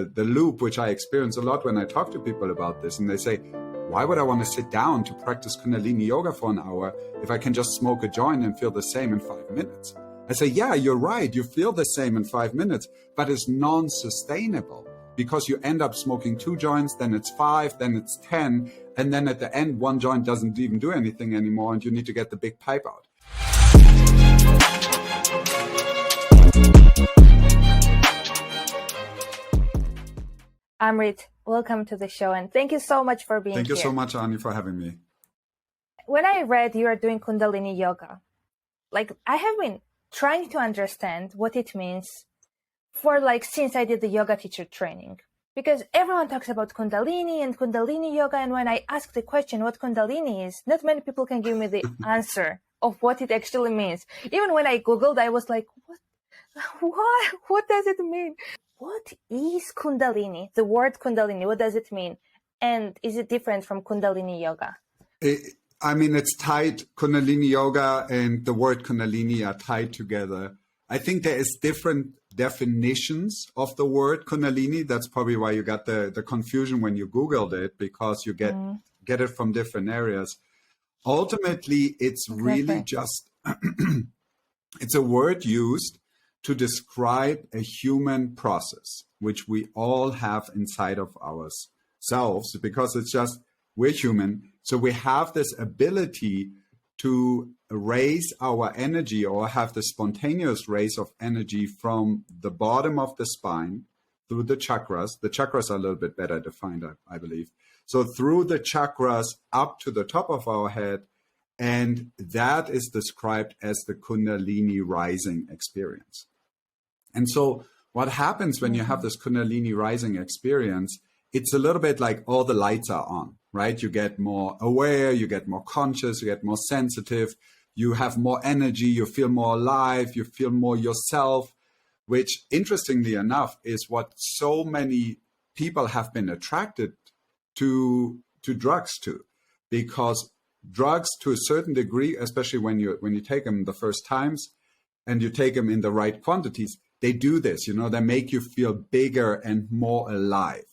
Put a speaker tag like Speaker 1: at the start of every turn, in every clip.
Speaker 1: The loop, which I experience a lot when I talk to people about this, and they say, why would I want to sit down to practice Kundalini yoga for an hour if I can just smoke a joint and feel the same in 5 minutes? I say, yeah, you're right. You feel the same in 5 minutes, but it's non-sustainable because you end up smoking 2 joints, then it's 5, then it's 10. And then at the end, 1 joint doesn't even do anything anymore. And you need to get the big pipe out.
Speaker 2: Amrit, welcome to the show, and thank you so much for being here.
Speaker 1: Thank you so much, Ani, for having me.
Speaker 2: When I read you are doing Kundalini yoga, I have been trying to understand what it means since I did the yoga teacher training. Because everyone talks about Kundalini and Kundalini yoga, and when I ask the question what Kundalini is, not many people can give me the answer of what it actually means. Even when I Googled, I was like, what does it mean? What is Kundalini? The word Kundalini, what does it mean? And is it different from Kundalini yoga?
Speaker 1: It's tied. Kundalini yoga and the word Kundalini are tied together. I think there is different definitions of the word Kundalini. That's probably why you got the confusion when you Googled it, because you get it from different areas. Ultimately, it's really just, it's a word used to describe a human process, which we all have inside of ourselves, because it's just, we're human. So we have this ability to raise our energy, or have the spontaneous raise of energy from the bottom of the spine through the chakras. The chakras are a little bit better defined, I believe. So through the chakras up to the top of our head, and that is described as the Kundalini rising experience. And so what happens when you have this Kundalini rising experience, it's a little bit like all the lights are on, right? You get more aware, you get more conscious, you get more sensitive, you have more energy, you feel more alive, you feel more yourself, which interestingly enough is what so many people have been attracted to drugs to, because drugs to a certain degree, especially when you take them the first times and you take them in the right quantities, they do this, they make you feel bigger and more alive.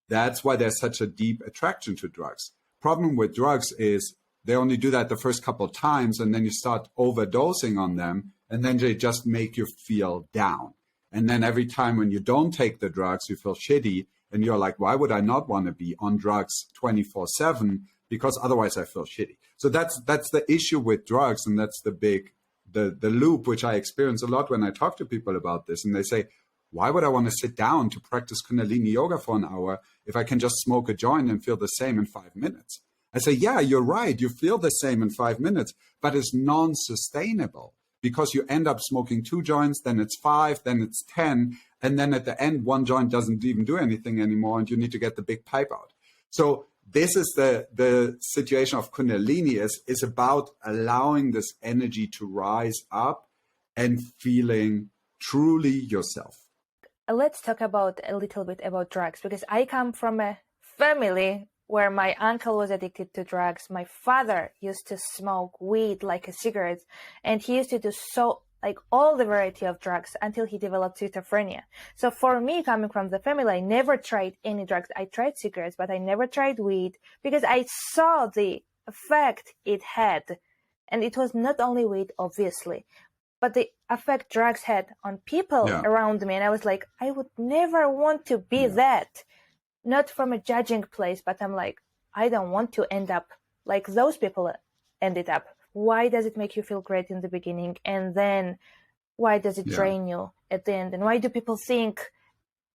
Speaker 1: That's why there's such a deep attraction to drugs. Problem with drugs is they only do that the first couple of times, and then you start overdosing on them, and then they just make you feel down. And then every time when you don't take the drugs, you feel shitty, and you're like, why would I not want to be on drugs 24/7? Because otherwise I feel shitty. So that's the issue with drugs, and that's the loop, which I experience a lot when I talk to people about this, and they say, why would I want to sit down to practice Kundalini yoga for an hour if I can just smoke a joint and feel the same in 5 minutes? I say, yeah, you're right. You feel the same in 5 minutes, but it's non-sustainable because you end up smoking 2 joints, then it's 5, then it's 10. And then at the end, 1 joint doesn't even do anything anymore, and you need to get the big pipe out. So this is the situation of Kundalini is about allowing this energy to rise up and feeling truly yourself.
Speaker 2: Let's talk a little bit about drugs, because I come from a family where my uncle was addicted to drugs. My father used to smoke weed like a cigarette, and he used to do all the variety of drugs until he developed schizophrenia. So for me, coming from the family, I never tried any drugs. I tried cigarettes, but I never tried weed because I saw the effect it had. And it was not only weed, obviously, but the effect drugs had on people around me. And I was like, I would never want to be that. Not from a judging place, but I'm like, I don't want to end up like those people ended up. Why does it make you feel great in the beginning? And then why does it drain you at the end? And why do people think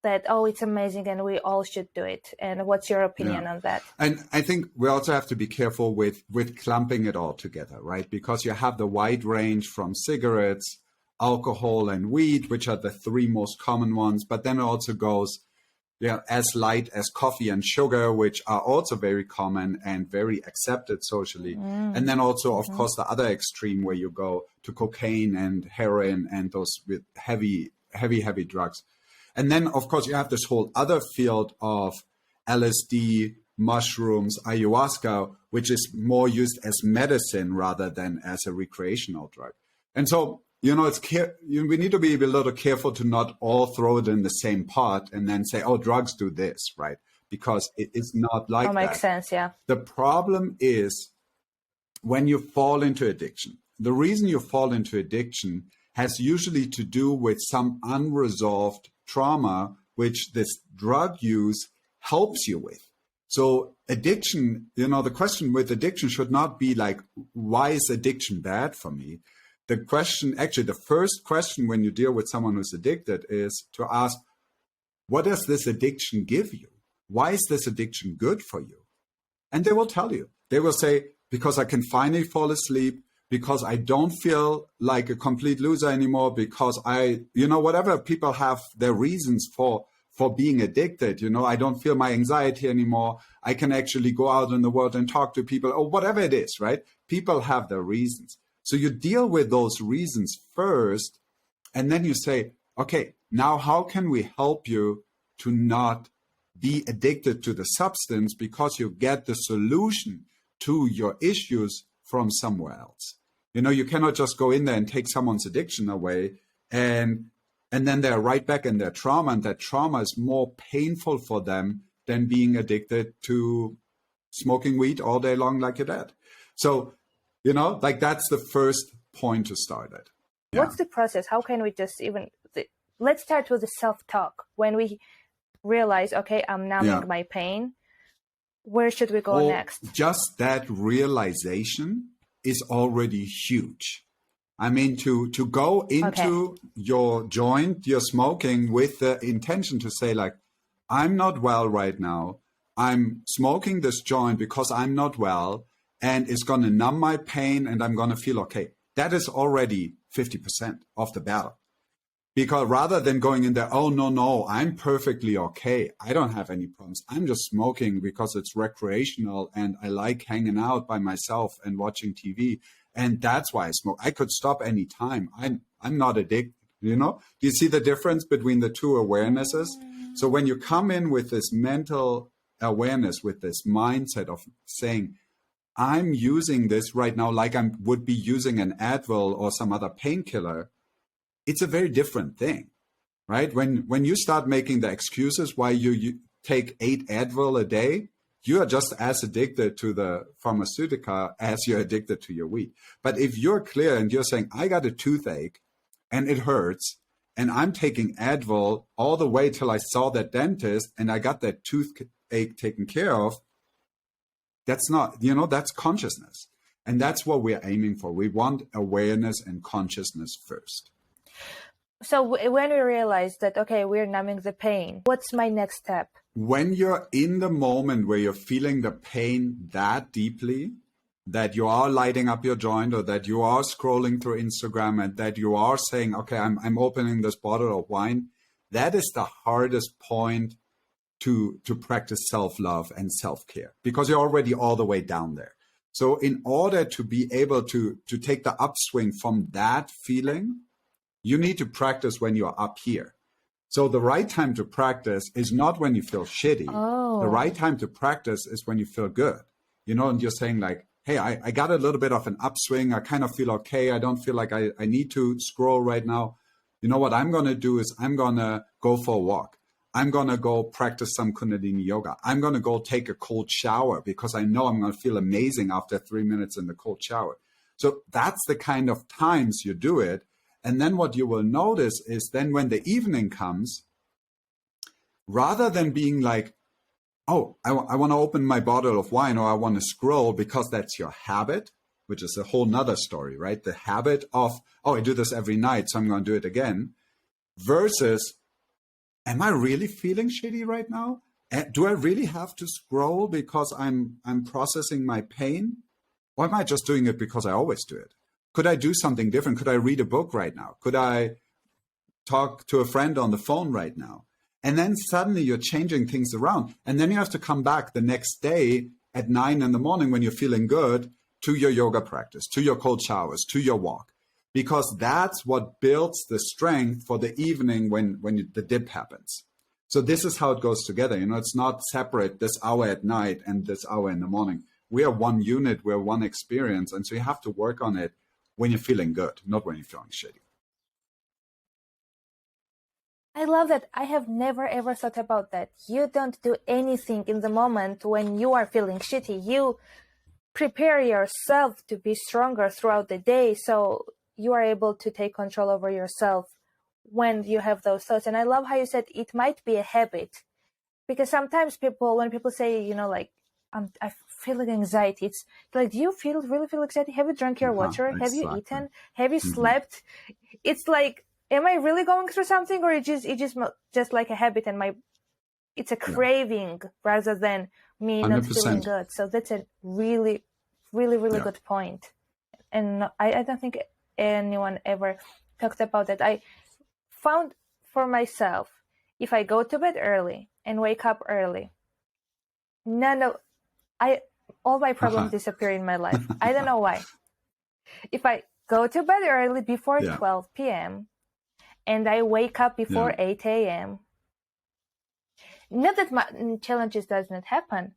Speaker 2: that, oh, it's amazing and we all should do it? And what's your opinion on that?
Speaker 1: And I think we also have to be careful with clumping it all together, right? Because you have the wide range from cigarettes, alcohol, and weed, which are the 3 most common ones. But then it also goes as light as coffee and sugar, which are also very common and very accepted socially. And then also, of course, the other extreme where you go to cocaine and heroin and those with heavy drugs. And then, of course, you have this whole other field of LSD, mushrooms, ayahuasca, which is more used as medicine rather than as a recreational drug. And so, we need to be a little careful to not all throw it in the same pot and then say, oh, drugs do this, right? Because it is not like that.
Speaker 2: Makes sense, yeah.
Speaker 1: The problem is when you fall into addiction. The reason you fall into addiction has usually to do with some unresolved trauma, which this drug use helps you with. So addiction, the question with addiction should not be like, why is addiction bad for me? The question, actually, the first question when you deal with someone who's addicted is to ask, what does this addiction give you? Why is this addiction good for you? And they will tell you. They will say, because I can finally fall asleep, because I don't feel like a complete loser anymore, because whatever people have their reasons for being addicted, I don't feel my anxiety anymore. I can actually go out in the world and talk to people, or whatever it is, right? People have their reasons. So you deal with those reasons first, and then you say, okay, now how can we help you to not be addicted to the substance, because you get the solution to your issues from somewhere else. You cannot just go in there and take someone's addiction away and then they're right back in their trauma, and that trauma is more painful for them than being addicted to smoking weed all day long like your dad. So, that's the first point to start at.
Speaker 2: Yeah. What's the process? How can we just let's start with the self-talk. When we realize, okay, I'm numbing my pain, where should we go next?
Speaker 1: Just that realization is already huge. I mean, to go into your joint, you're smoking with the intention to say like, I'm not well right now. I'm smoking this joint because I'm not well, and it's going to numb my pain and I'm going to feel okay. That is already 50% of the battle. Because rather than going in there, oh, no, I'm perfectly okay. I don't have any problems. I'm just smoking because it's recreational and I like hanging out by myself and watching TV. And that's why I smoke. I could stop any time. I'm not addicted, Do you see the difference between the two awarenesses? So when you come in with this mental awareness, with this mindset of saying, I'm using this right now like I would be using an Advil or some other painkiller, it's a very different thing, right? When you start making the excuses why you take 8 Advil a day, you are just as addicted to the pharmaceutica as you're addicted to your weed. But if you're clear and you're saying, I got a toothache and it hurts, and I'm taking Advil all the way till I saw that dentist and I got that toothache taken care of, that's not, that's consciousness. And that's what we're aiming for. We want awareness and consciousness first.
Speaker 2: So when we realize that, okay, we're numbing the pain, what's my next step?
Speaker 1: When you're in the moment where you're feeling the pain that deeply, that you are lighting up your joint, or that you are scrolling through Instagram, and that you are saying, okay, I'm opening this bottle of wine, that is the hardest point to practice self-love and self-care, because you're already all the way down there. So in order to be able to take the upswing from that feeling, you need to practice when you're up here. So the right time to practice is not when you feel shitty. The right time to practice is when you feel good, and you're saying like, hey, I got a little bit of an upswing. I kind of feel okay. I don't feel like I need to scroll right now. What I'm going to do is I'm going to go for a walk. I'm going to go practice some Kundalini yoga. I'm going to go take a cold shower because I know I'm going to feel amazing after 3 minutes in the cold shower. So that's the kind of times you do it. And then what you will notice is then when the evening comes, rather than being like, oh, I want to open my bottle of wine, or I want to scroll because that's your habit, which is a whole nother story, right? The habit of, oh, I do this every night, so I'm going to do it again, versus, am I really feeling shitty right now? Do I really have to scroll because I'm processing my pain? Or am I just doing it because I always do it? Could I do something different? Could I read a book right now? Could I talk to a friend on the phone right now? And then suddenly you're changing things around. And then you have to come back the next day at 9 in the morning when you're feeling good to your yoga practice, to your cold showers, to your walk. Because that's what builds the strength for the evening when the dip happens. So this is how it goes together. It's not separate, this hour at night and this hour in the morning. We are one unit, we're one experience. And so you have to work on it when you're feeling good, not when you're feeling shitty.
Speaker 2: I love that. I have never ever thought about that. You don't do anything in the moment when you are feeling shitty. You prepare yourself to be stronger throughout the day, so you are able to take control over yourself when you have those thoughts. And I love how you said it might be a habit, because sometimes when people say, like, I feel like anxiety, it's like, do you really feel anxiety? Have you drunk your water? Have you
Speaker 1: Exactly.
Speaker 2: eaten? Have you slept? It's like, am I really going through something, or it's just like a habit, and it's a craving rather than me not feeling
Speaker 1: 100%.
Speaker 2: good. So that's a really, really, really good point. And I don't think anyone ever talked about that. I found for myself, if I go to bed early and wake up early, all my problems disappear in my life. I don't know why. If I go to bed early before 12 p.m. and I wake up before 8 a.m., not that my challenges does not happen,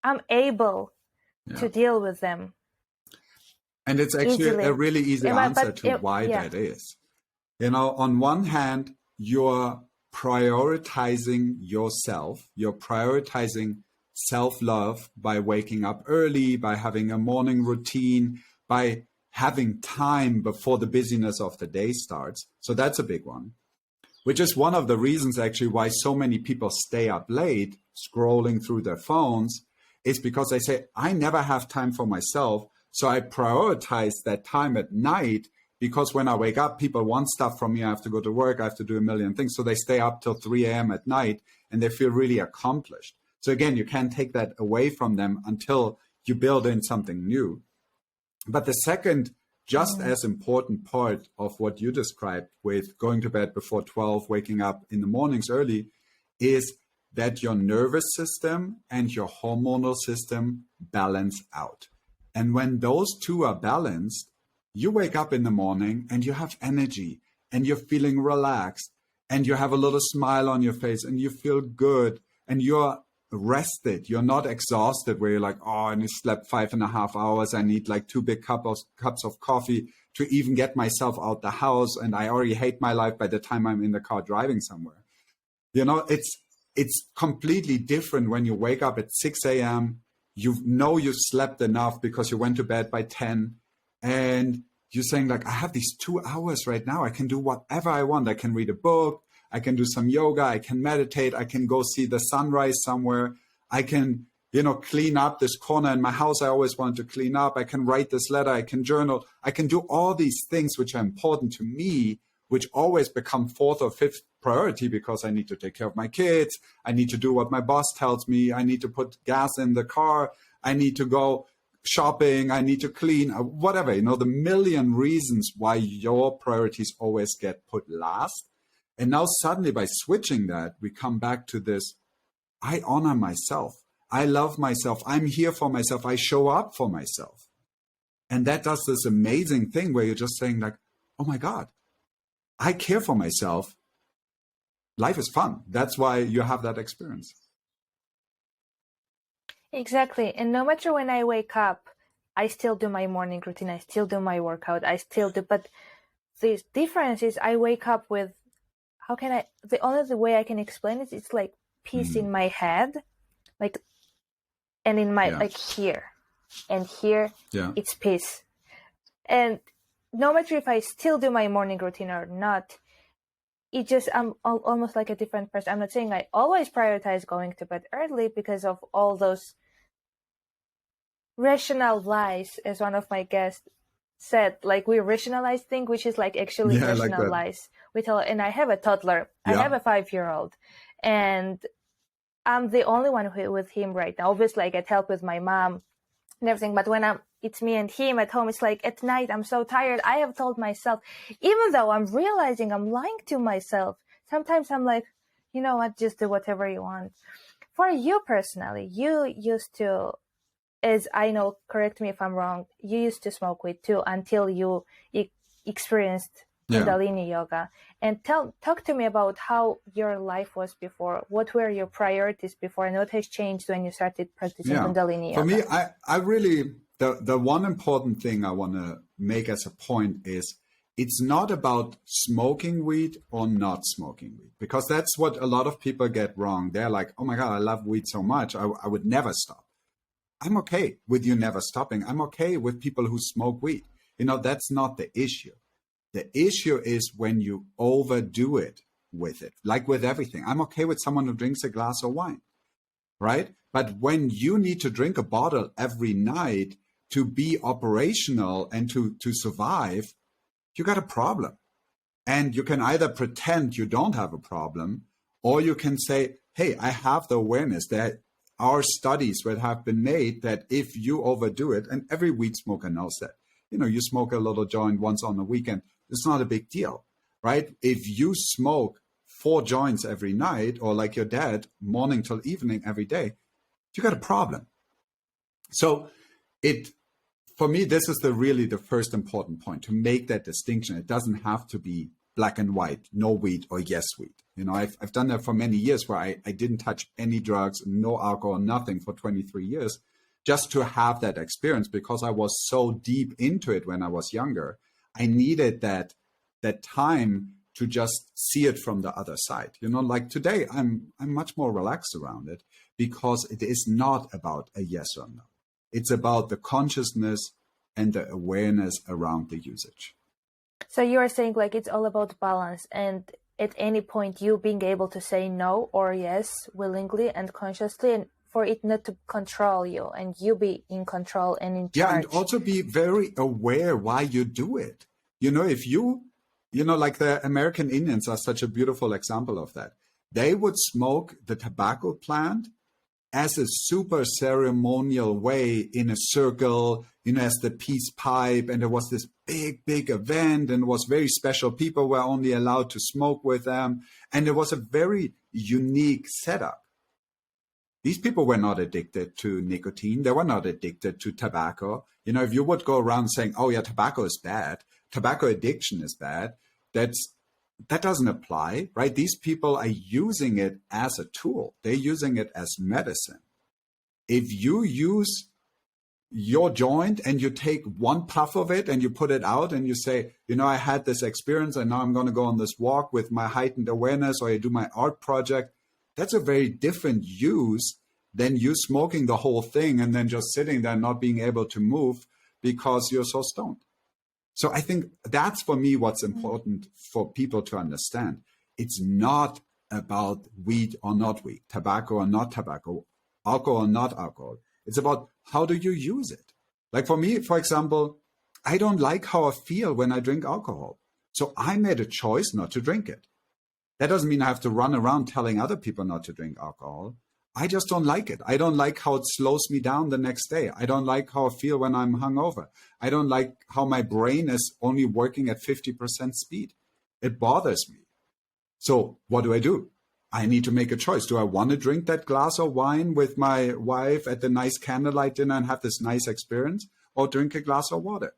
Speaker 2: I'm able to deal with them.
Speaker 1: And it's actually
Speaker 2: easily.
Speaker 1: a really easy answer to why that is. On one hand, you're prioritizing yourself. You're prioritizing self-love by waking up early, by having a morning routine, by having time before the busyness of the day starts. So that's a big one, which is one of the reasons actually why so many people stay up late scrolling through their phones, is because they say, I never have time for myself. So I prioritize that time at night, because when I wake up, people want stuff from me. I have to go to work. I have to do a million things. So they stay up till 3 a.m. at night and they feel really accomplished. So again, you can't take that away from them until you build in something new. But the second, just as important part of what you described with going to bed before 12, waking up in the mornings early, is that your nervous system and your hormonal system balance out. And when those two are balanced, you wake up in the morning and you have energy and you're feeling relaxed and you have a little smile on your face and you feel good and you're rested. You're not exhausted where you're like, oh, I slept 5.5 hours. I need like 2 big cups of coffee to even get myself out the house. And I already hate my life by the time I'm in the car driving somewhere. It's completely different when you wake up at 6 a.m. You know you've slept enough because you went to bed by 10, and you're saying like, I have these 2 hours right now. I can do whatever I want. I can read a book. I can do some yoga. I can meditate. I can go see the sunrise somewhere. I can, clean up this corner in my house I always wanted to clean up. I can write this letter. I can journal. I can do all these things which are important to me, which always become 4th or 5th priority because I need to take care of my kids. I need to do what my boss tells me. I need to put gas in the car. I need to go shopping. I need to clean, whatever, the million reasons why your priorities always get put last. And now suddenly by switching that, we come back to this, I honor myself. I love myself. I'm here for myself. I show up for myself. And that does this amazing thing where you're just saying like, oh my God, I care for myself. Life is fun. That's why you have that experience.
Speaker 2: Exactly. And no matter when I wake up, I still do my morning routine. I still do my workout. I still do. But the difference is I wake up with, the only way I can explain it, it's like peace in my head, like, and in my, like here and here, it's peace. And no matter if I still do my morning routine or not, I'm almost like a different person. I'm not saying I always prioritize going to bed early because of all those rational lies, as one of my guests said, like we rationalize things, which is like actually rational lies. And I have a toddler. I have a 5-year-old, and I'm the only one with him right now. Obviously, I get help with my mom and everything, but when it's me and him at home, it's like at night, I'm so tired. I have told myself, even though I'm realizing I'm lying to myself, sometimes I'm like, you know what, just do whatever you want. For you personally, you used to, as I know, correct me if I'm wrong, you used to smoke weed too until you experienced Kundalini yoga. And talk to me about how your life was before. What were your priorities before, and what has changed when you started practicing Kundalini yoga?
Speaker 1: For me, I really, the one important thing I want to make as a point is it's not about smoking weed or not smoking weed, because that's what a lot of people get wrong. They're like, oh my God, I love weed so much, I would never stop. I'm okay with you never stopping. I'm okay with people who smoke weed. That's not the issue. The issue is when you overdo it with it, like with everything. I'm okay with someone who drinks a glass of wine, right? But when you need to drink a bottle every night to be operational and to survive, you got a problem. And you can either pretend you don't have a problem, or you can say, hey, I have the awareness that our studies that have been made that if you overdo it, and every weed smoker knows that, you smoke a little joint once on the weekend, it's not a big deal, right? If you smoke 4 joints every night, or like your dad, morning till evening every day, you got a problem. So for me, this is really the first important point, to make that distinction. It doesn't have to be black and white, no weed or yes weed. I've done that for many years, where I didn't touch any drugs, no alcohol, nothing for 23 years, just to have that experience, because I was so deep into it when I was younger. I needed that time to just see it from the other side. Like today, I'm much more relaxed around it, because it is not about a yes or no. It's about the consciousness and the awareness around the usage.
Speaker 2: So you are saying like it's all about balance, and at any point you being able to say no or yes willingly and consciously, and for it not to control you, and you be in control and in charge.
Speaker 1: Yeah, and also be very aware why you do it. If like the American Indians are such a beautiful example of that. They would smoke the tobacco plant as a super ceremonial way, in a circle, as the peace pipe. And there was this big event, and it was very special. People were only allowed to smoke with them. And it was a very unique setup. These people were not addicted to nicotine. They were not addicted to tobacco. If you would go around saying, oh yeah, tobacco is bad, tobacco addiction is bad, that doesn't apply, right? These people are using it as a tool. They're using it as medicine. If you use your joint and you take one puff of it and you put it out and you say, I had this experience and now I'm going to go on this walk with my heightened awareness, or I do my art project, that's a very different use than you smoking the whole thing and then just sitting there not being able to move because you're so stoned. So I think that's, for me, what's important for people to understand. It's not about weed or not weed, tobacco or not tobacco, alcohol or not alcohol. It's about how do you use it. Like for me, for example, I don't like how I feel when I drink alcohol. So I made a choice not to drink it. That doesn't mean I have to run around telling other people not to drink alcohol. I just don't like it. I don't like how it slows me down the next day. I don't like how I feel when I'm hungover. I don't like how my brain is only working at 50% speed. It bothers me. So what do? I need to make a choice. Do I want to drink that glass of wine with my wife at the nice candlelight dinner and have this nice experience, or drink a glass of water?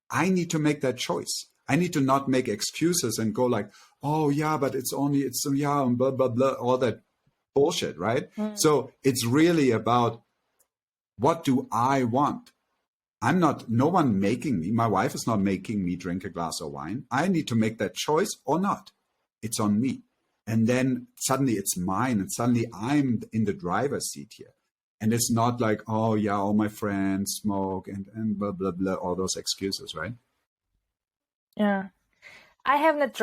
Speaker 1: I need to make that choice. I need to not make excuses and go like, oh yeah, but it's yeah, and blah, blah, blah, all that bullshit, right? So it's really about, what do I want? No one making me, my wife is not making me drink a glass of wine. I need to make that choice or not. It's on me. And then suddenly it's mine, and suddenly I'm in the driver's seat here. And it's not like, oh yeah, all my friends smoke and blah, blah, blah, all those excuses, right?
Speaker 2: Yeah. I haven't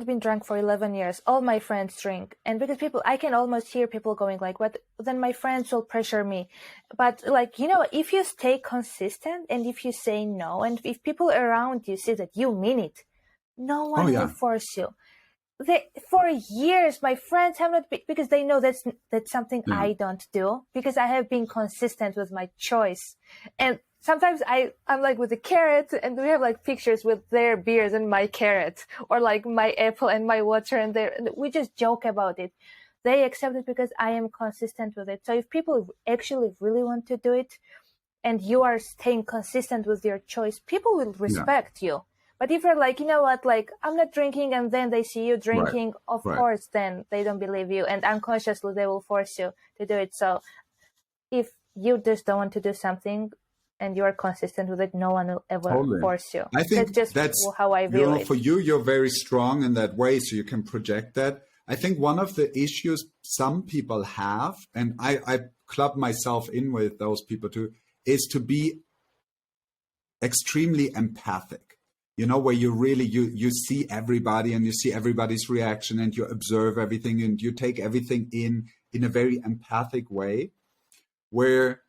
Speaker 2: been drunk for 11 years. All my friends drink. And because I can almost hear people going like, what, then my friends will pressure me. But like, if you stay consistent and if you say no, and if people around you see that you mean it, no one will force you. For years, my friends have not been, because they know that's something I don't do, because I have been consistent with my choice. And sometimes I'm like with the carrot, and we have like pictures with their beers and my carrot, or like my apple and my water, and we just joke about it. They accept it because I am consistent with it. So if people actually really want to do it, and you are staying consistent with your choice, people will respect you. But if you're like, like, I'm not drinking, and then they see you drinking, of course, then they don't believe you, and unconsciously they will force you to do it. So if you just don't want to do something, and you are consistent with it, no one will ever
Speaker 1: Totally.
Speaker 2: force you.
Speaker 1: I think
Speaker 2: that's how I view it.
Speaker 1: For you, you're very strong in that way, so you can project that. I think one of the issues some people have, and I club myself in with those people too, is to be extremely empathic. You know, where you really you see everybody and you see everybody's reaction and you observe everything and you take everything in a very empathic way, where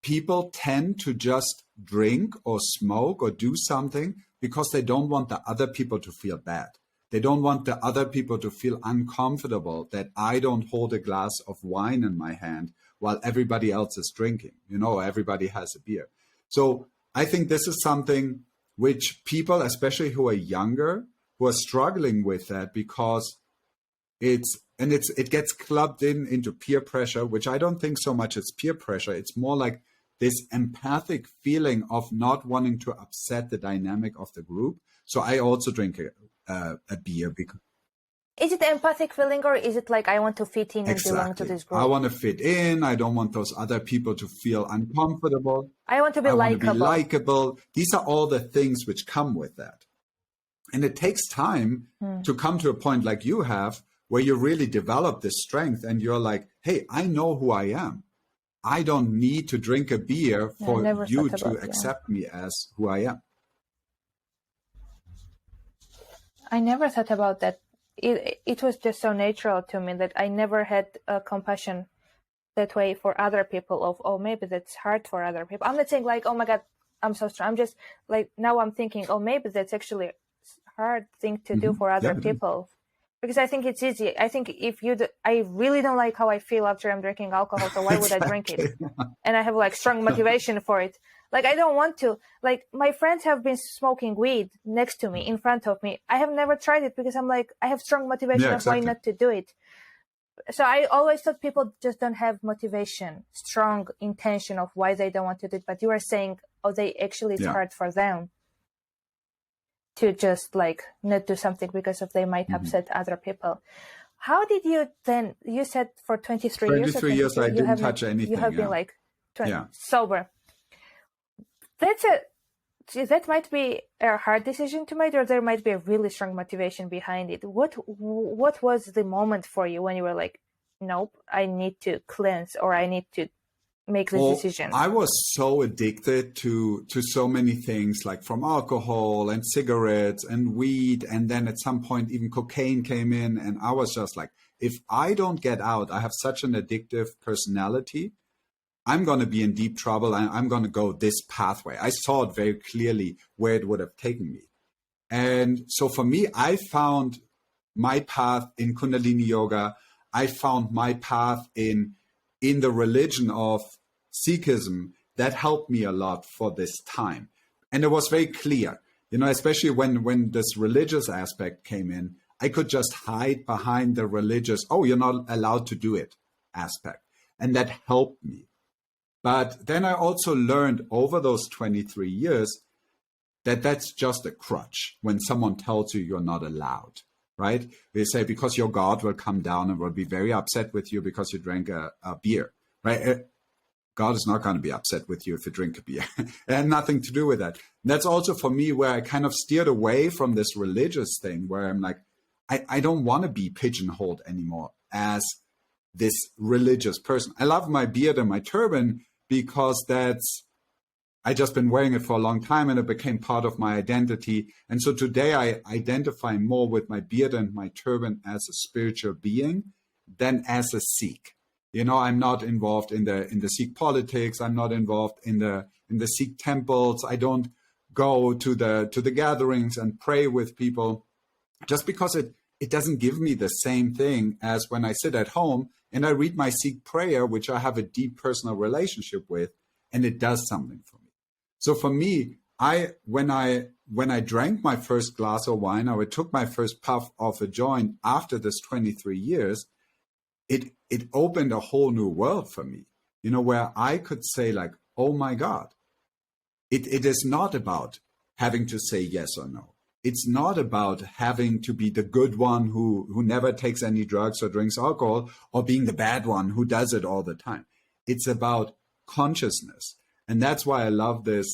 Speaker 1: people tend to just drink or smoke or do something because they don't want the other people to feel bad. They don't want the other people to feel uncomfortable that I don't hold a glass of wine in my hand while everybody else is drinking. You know, everybody has a beer. So I think this is something which people, especially who are younger, who are struggling with that, because it gets clubbed into peer pressure, which I don't think so much it's peer pressure. It's more like this empathic feeling of not wanting to upset the dynamic of the group. So I also drink a beer because.
Speaker 2: Is it an empathic feeling, or is it like I want to fit in and belong to this group?
Speaker 1: I want to fit in. I don't want those other people to feel uncomfortable.
Speaker 2: I want to be likable.
Speaker 1: These are all the things which come with that. And it takes time to come to a point like you have, where you really develop this strength and you're like, hey, I know who I am. I don't need to drink a beer for you to accept me as who I am.
Speaker 2: I never thought about that. It was just so natural to me that I never had compassion that way for other people of, oh, maybe that's hard for other people. I'm not saying like, oh my God, I'm so strong. I'm just like, now I'm thinking, oh, maybe that's actually a hard thing to do for other people. Because I think it's easy. I think if I really don't like how I feel after I'm drinking alcohol, so why would I drink it? And I have like strong motivation for it. Like, I don't want to. Like, my friends have been smoking weed next to me, in front of me. I have never tried it because I'm like, I have strong motivation of why not to do it. So I always thought people just don't have motivation, strong intention of why they don't want to do it. But you are saying, oh, it's hard for them to just like not do something because of they might upset other people. How did you then, you said for 23 years?
Speaker 1: 23 years I didn't touch anything.
Speaker 2: You have been like sober. That might be a hard decision to make, or there might be a really strong motivation behind it. What was the moment for you when you were like, nope, I need to cleanse, or I need to make this decision?
Speaker 1: I was so addicted to so many things, like from alcohol and cigarettes and weed, and then at some point even cocaine came in, and I was just like, if I don't get out, I have such an addictive personality, I'm going to be in deep trouble, and I'm going to go this pathway. I saw it very clearly where it would have taken me. And so for me, I found my path in Kundalini yoga. I found my path in the religion of Sikhism that helped me a lot for this time. And it was very clear, you know, especially when this religious aspect came in, I could just hide behind the religious, oh, you're not allowed to do it aspect. And that helped me. But then I also learned over those 23 years that that's just a crutch when someone tells you you're not allowed, right? They say, because your God will come down and will be very upset with you because you drank a beer, right? God is not going to be upset with you if you drink a beer. It had nothing to do with that. And that's also for me where I kind of steered away from this religious thing where I'm like, I don't want to be pigeonholed anymore as this religious person. I love my beard and my turban because I just been wearing it for a long time and it became part of my identity. And so today I identify more with my beard and my turban as a spiritual being than as a Sikh. You know, I'm not involved in the Sikh politics. I'm not involved in the Sikh temples. I don't go to the gatherings and pray with people just because it doesn't give me the same thing as when I sit at home and I read my Sikh prayer, which I have a deep personal relationship with, and it does something for me. So for me, when I drank my first glass of wine, or I took my first puff of a joint after this 23 years, it opened a whole new world for me, you know, where I could say like, oh my God, it is not about having to say yes or no. It's not about having to be the good one who never takes any drugs or drinks alcohol, or being the bad one who does it all the time. It's about consciousness. And that's why I love the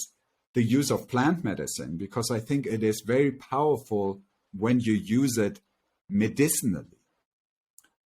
Speaker 1: use of plant medicine, because I think it is very powerful when you use it medicinally.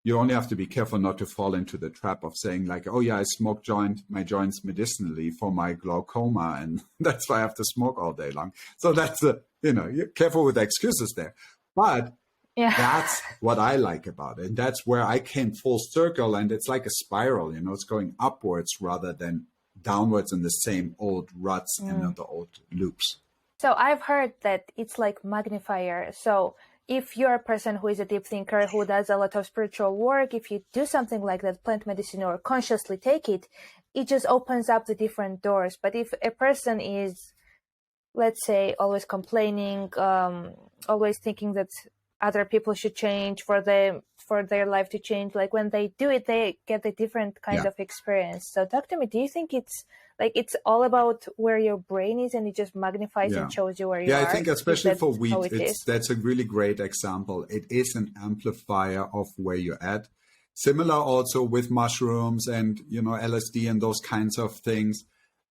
Speaker 1: You only have to be careful not to fall into the trap of saying like, oh yeah, I smoke my joints medicinally for my glaucoma, and that's why I have to smoke all day long. So that's you're careful with the excuses there. But that's what I like about it. And that's where I came full circle, and it's like a spiral, it's going upwards rather than downwards in the same old ruts and the old loops.
Speaker 2: So I've heard that it's like magnifier. So if you're a person who is a deep thinker, who does a lot of spiritual work, if you do something like that, plant medicine, or consciously take it, it just opens up the different doors. But if a person is, let's say, always complaining, always thinking that other people should change for their life to change, like when they do it, they get a different kind of experience. So talk to me, do you think it's all about where your brain is and it just magnifies and shows you where you are?
Speaker 1: Yeah, I think especially for weed, that's a really great example. It is an amplifier of where you're at. Similar also with mushrooms and, LSD and those kinds of things.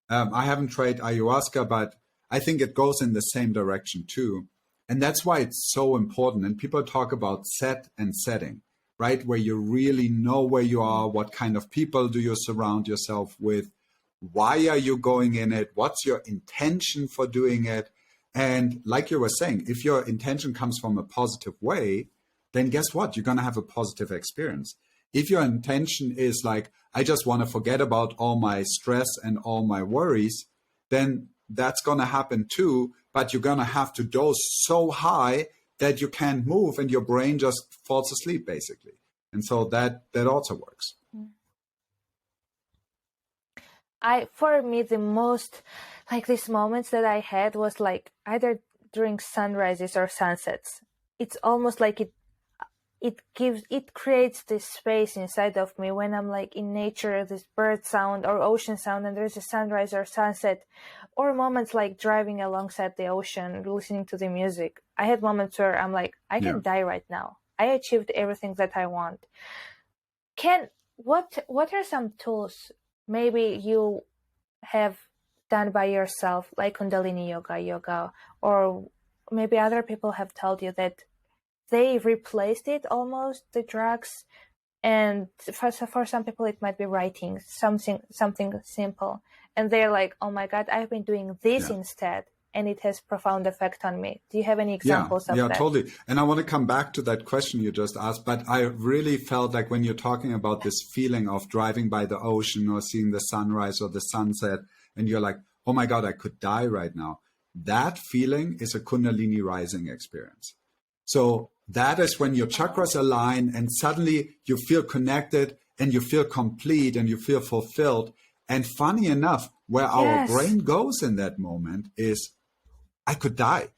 Speaker 1: I haven't tried ayahuasca, but I think it goes in the same direction too. And that's why it's so important. And people talk about set and setting, right? Where you really know where you are, what kind of people do you surround yourself with, why are you going in it, what's your intention for doing it. And like you were saying, if your intention comes from a positive way, then guess what? You're going to have a positive experience. If your intention is like, I just want to forget about all my stress and all my worries, then that's going to happen too. But you're going to have to dose so high that you can't move and your brain just falls asleep, basically. And so that also works.
Speaker 2: For me, the most like these moments that I had was like either during sunrises or sunsets. It's almost like it creates this space inside of me when I'm like in nature, this bird sound or ocean sound, and there's a sunrise or sunset, or moments like driving alongside the ocean, listening to the music. I had moments where I'm like, I can die right now. I achieved everything that I want. What are some tools maybe you have done by yourself, like Kundalini yoga, or maybe other people have told you that they replaced it almost, the drugs, and for some people it might be writing something simple, and they're like, oh my God, I've been doing this instead, and it has profound effect on me. Do you have any examples of that? Yeah,
Speaker 1: totally. And I want to come back to that question you just asked, but I really felt like when you're talking about this feeling of driving by the ocean or seeing the sunrise or the sunset, and you're like, oh my God, I could die right now. That feeling is a Kundalini rising experience. So that is when your chakras align and suddenly you feel connected and you feel complete and you feel fulfilled. And funny enough, where our brain goes in that moment is, I could die,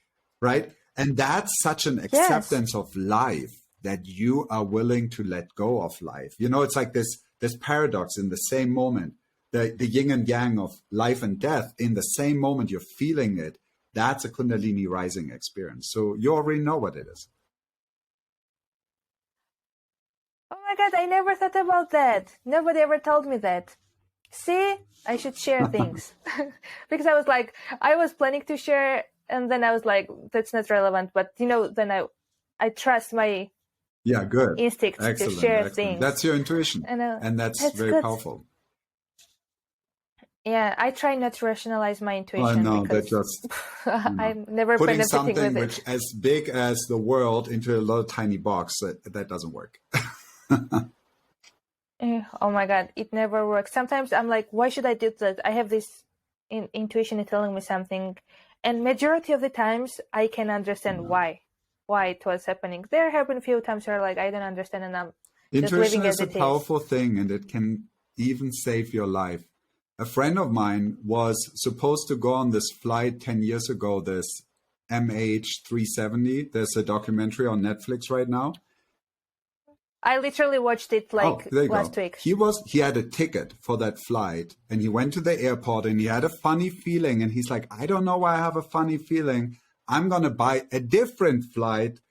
Speaker 1: right? And that's such an acceptance of life that you are willing to let go of life. It's like this paradox in the same moment, the yin and yang of life and death in the same moment you're feeling it. That's a Kundalini rising experience. So you already know what it is.
Speaker 2: Oh my God, I never thought about that. Nobody ever told me that. See, I should share things. Because I was planning to share, and then I was like, that's not relevant. But, then I trust my instincts to share things.
Speaker 1: That's your intuition. And that's very
Speaker 2: good.
Speaker 1: Powerful.
Speaker 2: Yeah, I try not to rationalize my intuition.
Speaker 1: That just
Speaker 2: I'm never
Speaker 1: putting
Speaker 2: benefiting
Speaker 1: something
Speaker 2: with it.
Speaker 1: which as big as the world into a little tiny box. That doesn't work.
Speaker 2: Oh my God, it never works. Sometimes I'm like, why should I do that? I have this intuition telling me something, and majority of the times I can understand why it was happening. There have been a few times where like I don't understand, and I'm just living as it is.
Speaker 1: Intuition is a powerful thing, and it can even save your life. A friend of mine was supposed to go on this flight 10 years ago, this MH370. There's a documentary on Netflix right now.
Speaker 2: I literally watched it last week.
Speaker 1: He had a ticket for that flight, and he went to the airport and he had a funny feeling, and he's like, I don't know why I have a funny feeling. I'm going to buy a different flight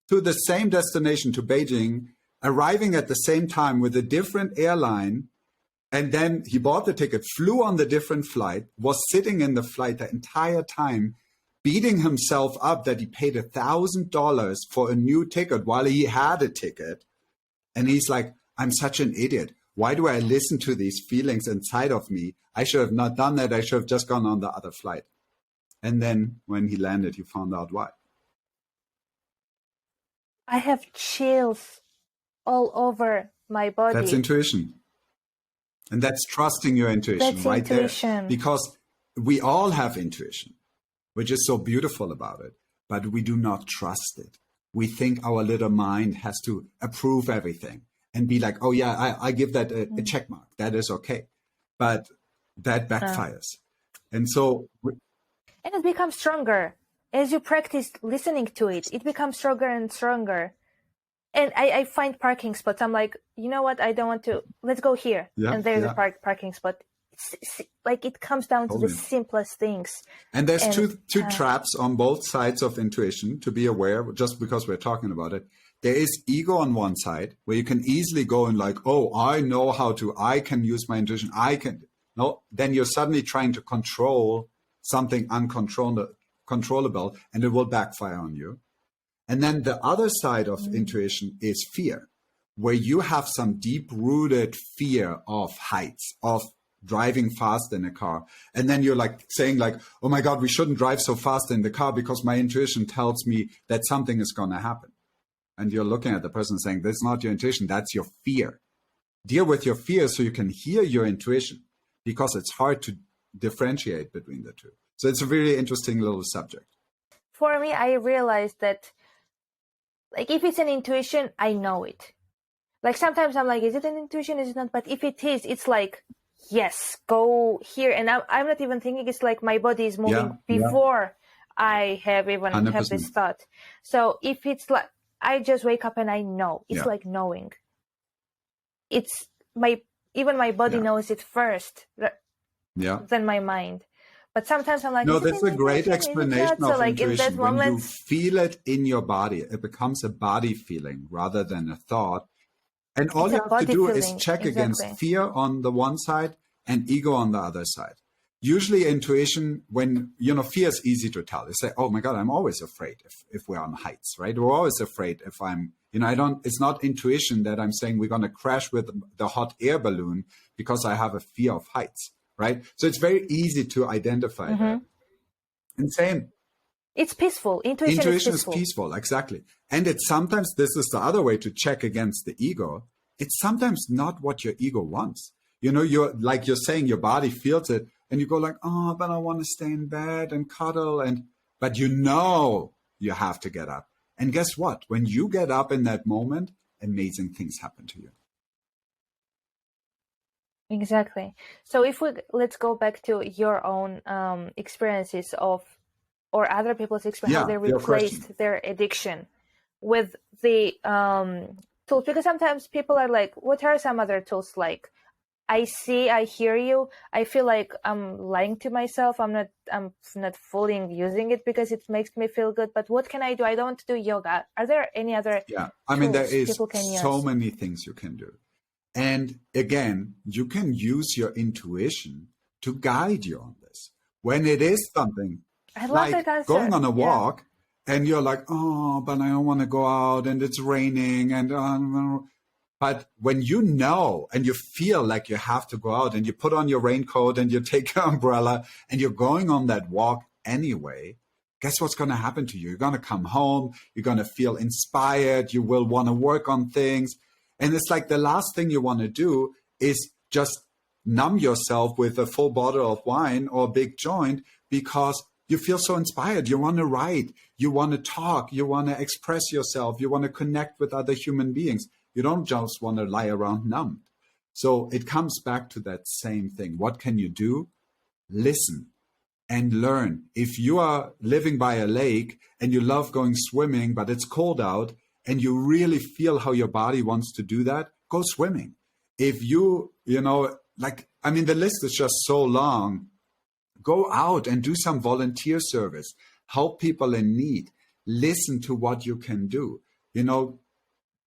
Speaker 1: to the same destination, to Beijing, arriving at the same time with a different airline. And then he bought the ticket, flew on the different flight, was sitting in the flight the entire time, beating himself up that he paid $1,000 for a new ticket while he had a ticket. And he's like, I'm such an idiot. Why do I listen to these feelings inside of me? I should have not done that. I should have just gone on the other flight. And then when he landed, he found out why.
Speaker 2: I have chills all over my body.
Speaker 1: That's intuition. And that's trusting your intuition.
Speaker 2: That's
Speaker 1: right
Speaker 2: intuition.
Speaker 1: There. Because we all have intuition, which is so beautiful about it, but we do not trust it. We think our little mind has to approve everything and be like, oh yeah, I give that a check mark. That is okay. But that backfires. And so...
Speaker 2: And it becomes stronger. As you practice listening to it, it becomes stronger and stronger. And I find parking spots. I'm like, you know what? I don't want to. Let's go here. Yeah, and there's a parking spot. It's like it comes down to the simplest things.
Speaker 1: And there's two traps on both sides of intuition to be aware, just because we're talking about it. There is ego on one side, where you can easily go and like, oh, I know how to, I can use my intuition. I can. No, then you're suddenly trying to control something uncontrollable, and it will backfire on you. And then the other side of intuition is fear, where you have some deep-rooted fear of heights, of driving fast in a car. And then you're like saying like, oh my God, we shouldn't drive so fast in the car because my intuition tells me that something is going to happen. And you're looking at the person saying, that's not your intuition, that's your fear. Deal with your fear so you can hear your intuition, because it's hard to differentiate between the two. So it's a really interesting little subject.
Speaker 2: For me, I realized that like if it's an intuition, I know it. Like sometimes I'm like, is it an intuition? Is it not? But if it is, it's like, yes, go here. And I'm not even thinking, it's like my body is moving before I have even 100%. Have this thought. So if it's like, I just wake up and I know. It's like knowing. It's even my body knows it first than my mind. But sometimes I'm like,
Speaker 1: no, that's a great explanation of intuition. In that moment, when you feel it in your body, it becomes a body feeling rather than a thought. And all you have to do is check against fear on the one side and ego on the other side. Usually intuition, when, fear is easy to tell. You say, oh my God, I'm always afraid if we're on heights, right? We're always afraid if I'm, it's not intuition that I'm saying we're going to crash with the hot air balloon because I have a fear of heights. Right? So it's very easy to identify that. And same.
Speaker 2: It's peaceful. Intuition
Speaker 1: is peaceful. Exactly. And it's sometimes, this is the other way to check against the ego. It's sometimes not what your ego wants. You're like you're saying your body feels it and you go like, oh, but I want to stay in bed and cuddle. But you have to get up. And guess what? When you get up in that moment, amazing things happen to you.
Speaker 2: Exactly. So let's go back to your own experiences or other people's experience, how they replaced their addiction with the tools. Because sometimes people are like, what are some other tools like? I hear you. I feel like I'm lying to myself. I'm not fully using it because it makes me feel good. But what can I do? I don't do yoga. Are there any other tools
Speaker 1: there is
Speaker 2: people can use?
Speaker 1: So many things you can do. And again, you can use your intuition to guide you on this. When it is something like going on a walk and you're like, oh, but I don't want to go out and it's raining. But when you know and you feel like you have to go out and you put on your raincoat and you take your umbrella and you're going on that walk anyway, guess what's going to happen to you? You're going to come home. You're going to feel inspired. You will want to work on things. And it's like the last thing you want to do is just numb yourself with a full bottle of wine or a big joint because you feel so inspired. You want to write. You want to talk. You want to express yourself. You want to connect with other human beings. You don't just want to lie around numbed. So it comes back to that same thing. What can you do? Listen and learn. If you are living by a lake and you love going swimming, but it's cold out, and you really feel how your body wants to do that, go swimming. If the list is just so long. Go out and do some volunteer service. Help people in need. Listen to what you can do.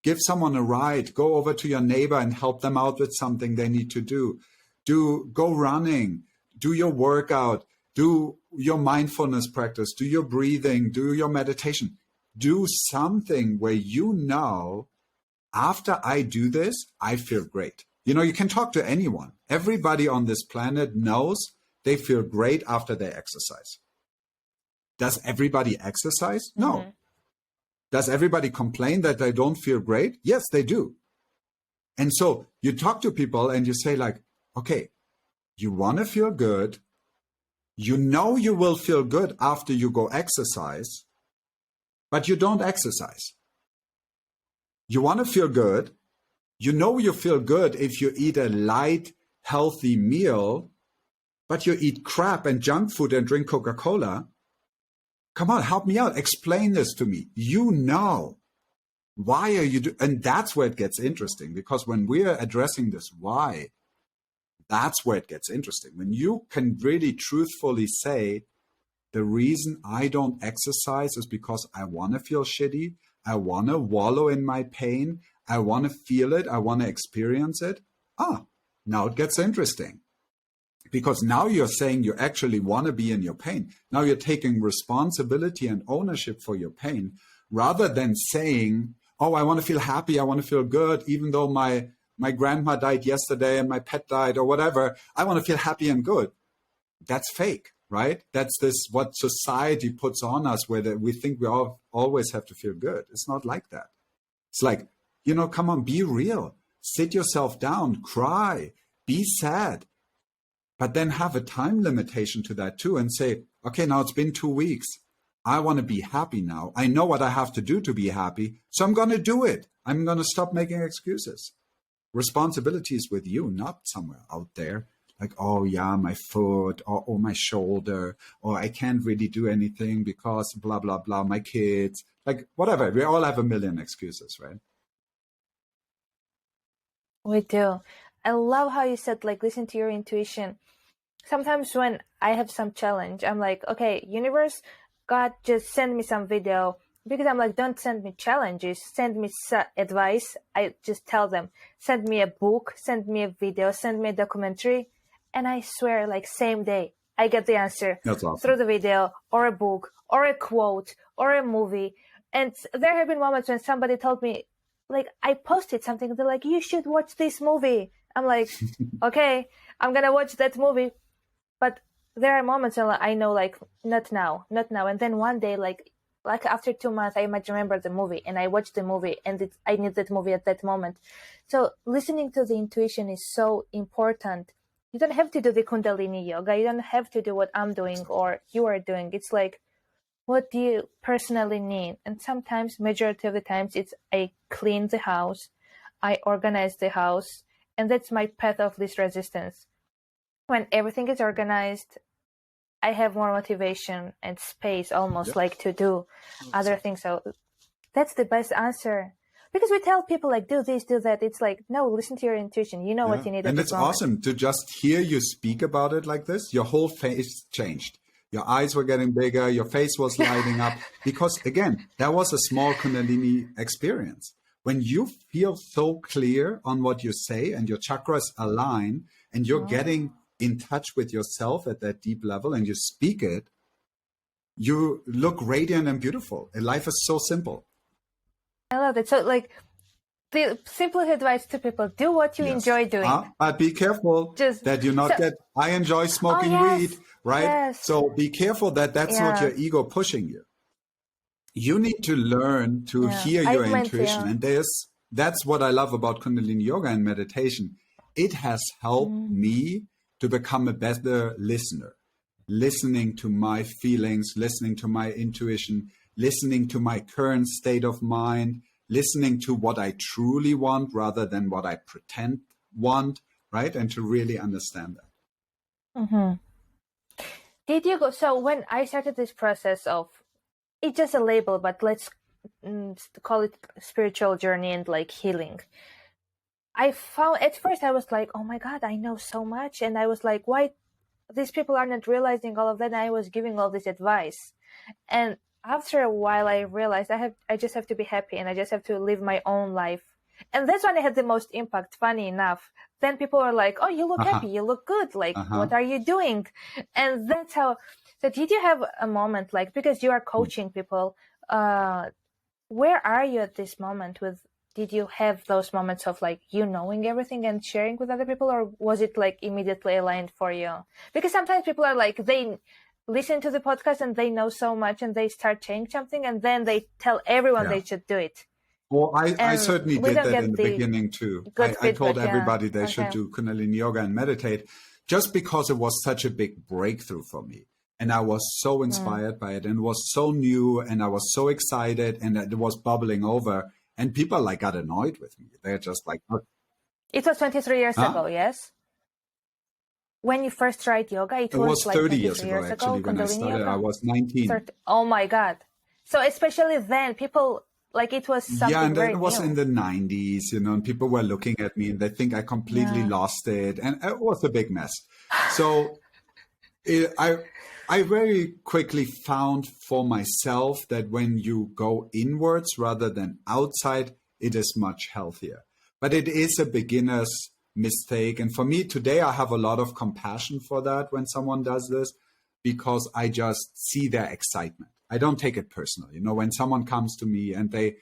Speaker 1: Give someone a ride. Go over to your neighbor and help them out with something they need to do. Go running. Do your workout. Do your mindfulness practice. Do your breathing. Do your meditation. Do something where you know, after I do this, I feel great. You know, you can talk to anyone. Everybody on this planet knows they feel great after they exercise. Does everybody exercise? No.
Speaker 2: Mm-hmm.
Speaker 1: Does everybody complain that they don't feel great? Yes, they do. And so you talk to people and you say like, okay, you want to feel good. You know you will feel good after you go exercise, but you don't exercise. You want to feel good. You know you feel good if you eat a light, healthy meal, but you eat crap and junk food and drink Coca-Cola. Come on, help me out. Explain this to me. You know. Why are you doing? And that's where it gets interesting, because when we're addressing this why, that's where it gets interesting. When you can really truthfully say, the reason I don't exercise is because I want to feel shitty. I want to wallow in my pain. I want to feel it. I want to experience it. Now it gets interesting. Because now you're saying you actually want to be in your pain. Now you're taking responsibility and ownership for your pain, rather than saying, oh, I want to feel happy. I want to feel good. Even though my grandma died yesterday and my pet died or whatever, I want to feel happy and good. That's fake, right? That's what society puts on us, where we think we always have to feel good. It's not like that. It's like, come on, be real. Sit yourself down, cry, be sad. But then have a time limitation to that too, and say, okay, now it's been 2 weeks. I want to be happy now. I know what I have to do to be happy, so I'm going to do it. I'm going to stop making excuses. Responsibility is with you, not somewhere out there. Like, oh yeah, my foot, or oh, my shoulder, or I can't really do anything because blah, blah, blah, my kids. Like, whatever. We all have a million excuses, right?
Speaker 2: We do. I love how you said, like, listen to your intuition. Sometimes when I have some challenge, I'm like, okay, universe, God, just send me some video. Because I'm like, don't send me challenges, send me advice. I just tell them, send me a book, send me a video, send me a documentary. And I swear, like, same day, I get the answer.
Speaker 1: That's awesome.
Speaker 2: Through the video or a book or a quote or a movie. And there have been moments when somebody told me, like, I posted something, they're like, you should watch this movie. I'm like, okay, I'm going to watch that movie. But there are moments when I know, like, not now. And then one day, like after 2 months, I might remember the movie and I watched the movie and I need that movie at that moment. So listening to the intuition is so important. You don't have to do the Kundalini yoga. You don't have to do what I'm doing or you are doing. It's like, what do you personally need? And sometimes, majority of the times, it's I clean the house, I organize the house, and that's my path of least resistance. When everything is organized, I have more motivation and space almost like to do other things. So that's the best answer. Because we tell people like, do this, do that. It's like, no, listen to your intuition. You know what you need.
Speaker 1: And it's awesome to just hear you speak about it like this. Your whole face changed. Your eyes were getting bigger. Your face was lighting up. Because again, that was a small Kundalini experience. When you feel so clear on what you say and your chakras align and you're getting in touch with yourself at that deep level and you speak it, you look radiant and beautiful. And life is so simple.
Speaker 2: I love it. So like the simplest advice to people, do what you enjoy doing.
Speaker 1: But be careful that you not get, I enjoy smoking weed, right?
Speaker 2: Yes.
Speaker 1: So be careful that that's not your ego pushing you. You need to learn to hear your intuition. And that's what I love about Kundalini yoga and meditation. It has helped me to become a better listener, listening to my feelings, listening to my intuition, listening to my current state of mind, listening to what I truly want rather than what I pretend want, right? And to really understand that.
Speaker 2: Mm-hmm. Did you go? So when I started this process of, it's just a label, but let's call it spiritual journey and like healing. I found at first I was like, oh my God, I know so much. And I was like, why these people are not realizing all of that? And I was giving all this advice. And after a while, I realized I just have to be happy and I just have to live my own life. And that's when I had the most impact, funny enough. Then people were like, oh, you look
Speaker 1: Uh-huh.
Speaker 2: happy, you look good. Like,
Speaker 1: Uh-huh.
Speaker 2: what are you doing? And that's how, so did you have a moment, like, because you are coaching people, where are you at this moment with, did you have those moments of like you knowing everything and sharing with other people, or was it like immediately aligned for you? Because sometimes people are like, they listen to the podcast and they know so much and they start changing something and then they tell everyone
Speaker 1: Yeah.
Speaker 2: they should do it.
Speaker 1: Well, I
Speaker 2: And
Speaker 1: certainly
Speaker 2: we
Speaker 1: did
Speaker 2: don't
Speaker 1: that in
Speaker 2: get
Speaker 1: the
Speaker 2: the
Speaker 1: beginning too.
Speaker 2: good
Speaker 1: I told
Speaker 2: feedback. Yeah.
Speaker 1: everybody they should
Speaker 2: Okay.
Speaker 1: do Kundalini yoga and meditate, just because it was such a big breakthrough for me. And I was so inspired by it, and it was so new, and I was so excited, and it was bubbling over. And people like got annoyed with me. They're just like, "Oh,
Speaker 2: It was 23 years
Speaker 1: huh?"
Speaker 2: ago, yes? When you first tried yoga, it
Speaker 1: It was
Speaker 2: like
Speaker 1: 30 years
Speaker 2: 23
Speaker 1: ago,
Speaker 2: years
Speaker 1: actually,
Speaker 2: ago,
Speaker 1: when I
Speaker 2: Kundalini
Speaker 1: started.
Speaker 2: yoga?
Speaker 1: I was 19.
Speaker 2: Oh my God. So especially then, people, like it was something
Speaker 1: Yeah, and
Speaker 2: very
Speaker 1: it was
Speaker 2: new.
Speaker 1: in the 90s, and people were looking at me and they think I completely lost it. And it was a big mess. So I very quickly found for myself that when you go inwards rather than outside, it is much healthier. But it is a beginner's mistake. And for me today, I have a lot of compassion for that when someone does this, because I just see their excitement. I don't take it personal. When someone comes to me and they,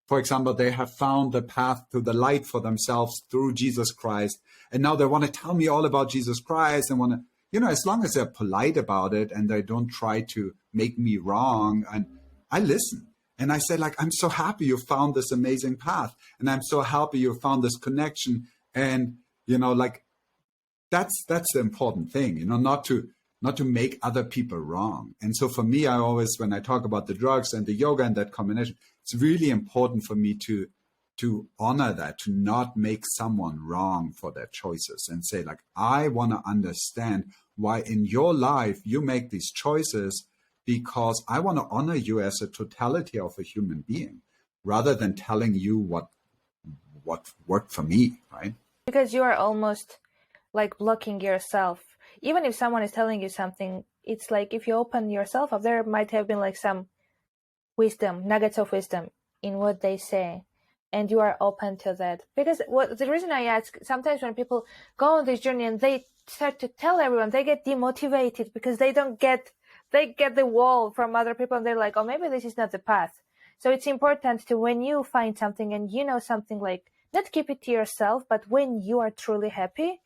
Speaker 1: for example, they have found the path to the light for themselves through Jesus Christ, and now they want to tell me all about Jesus Christ and want to, as long as they're polite about it and they don't try to make me wrong, and I listen. And I say, like, I'm so happy you found this amazing path, and I'm so happy you found this connection. And, like, that's the important thing, not to make other people wrong. And so for me, I always, when I talk about the drugs and the yoga and that combination, it's really important for me to honor that, to not make someone wrong for their choices, and say, like, I want to understand why in your life you make these choices, because I want to honor you as a totality of a human being, rather than telling you what worked for me, right?
Speaker 2: Because you are almost like blocking yourself. Even if someone is telling you something, it's like if you open yourself up, there might have been like some wisdom, nuggets of wisdom in what they say, and you are open to that. Because the reason I ask, sometimes when people go on this journey and they start to tell everyone, they get demotivated because they get the wall from other people, and they're like, oh, maybe this is not the path. So it's important to, when you find something and something, like, not keep it to yourself, but when you are truly happy,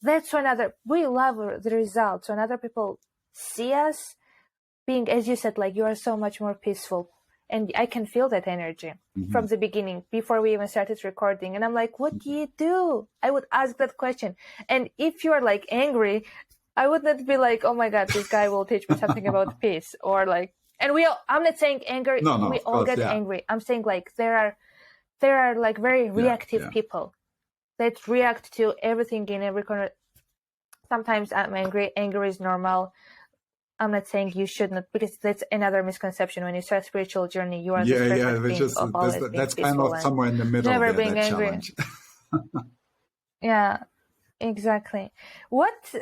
Speaker 2: that's when we love the results. When other people see us being, as you said, like, you are so much more peaceful. And I can feel that energy from the beginning, before we even started recording. And I'm like, what do you do? I would ask that question. And if you're like angry, I would not be like, oh my God, this guy will teach me something about peace. Or like, and I'm not saying anger,
Speaker 1: No,
Speaker 2: we
Speaker 1: of
Speaker 2: all
Speaker 1: course,
Speaker 2: get
Speaker 1: yeah.
Speaker 2: angry. I'm saying, like, there are like very reactive people that react to everything in every corner. Sometimes I'm angry. Anger is normal. I'm not saying you should not, because that's another misconception. When you start a spiritual journey, you are this perfect
Speaker 1: which
Speaker 2: being
Speaker 1: is
Speaker 2: of always being
Speaker 1: that's kind
Speaker 2: peaceful
Speaker 1: of
Speaker 2: and
Speaker 1: somewhere in the middle
Speaker 2: never
Speaker 1: there,
Speaker 2: being
Speaker 1: that
Speaker 2: angry.
Speaker 1: challenge.
Speaker 2: Yeah, exactly. What do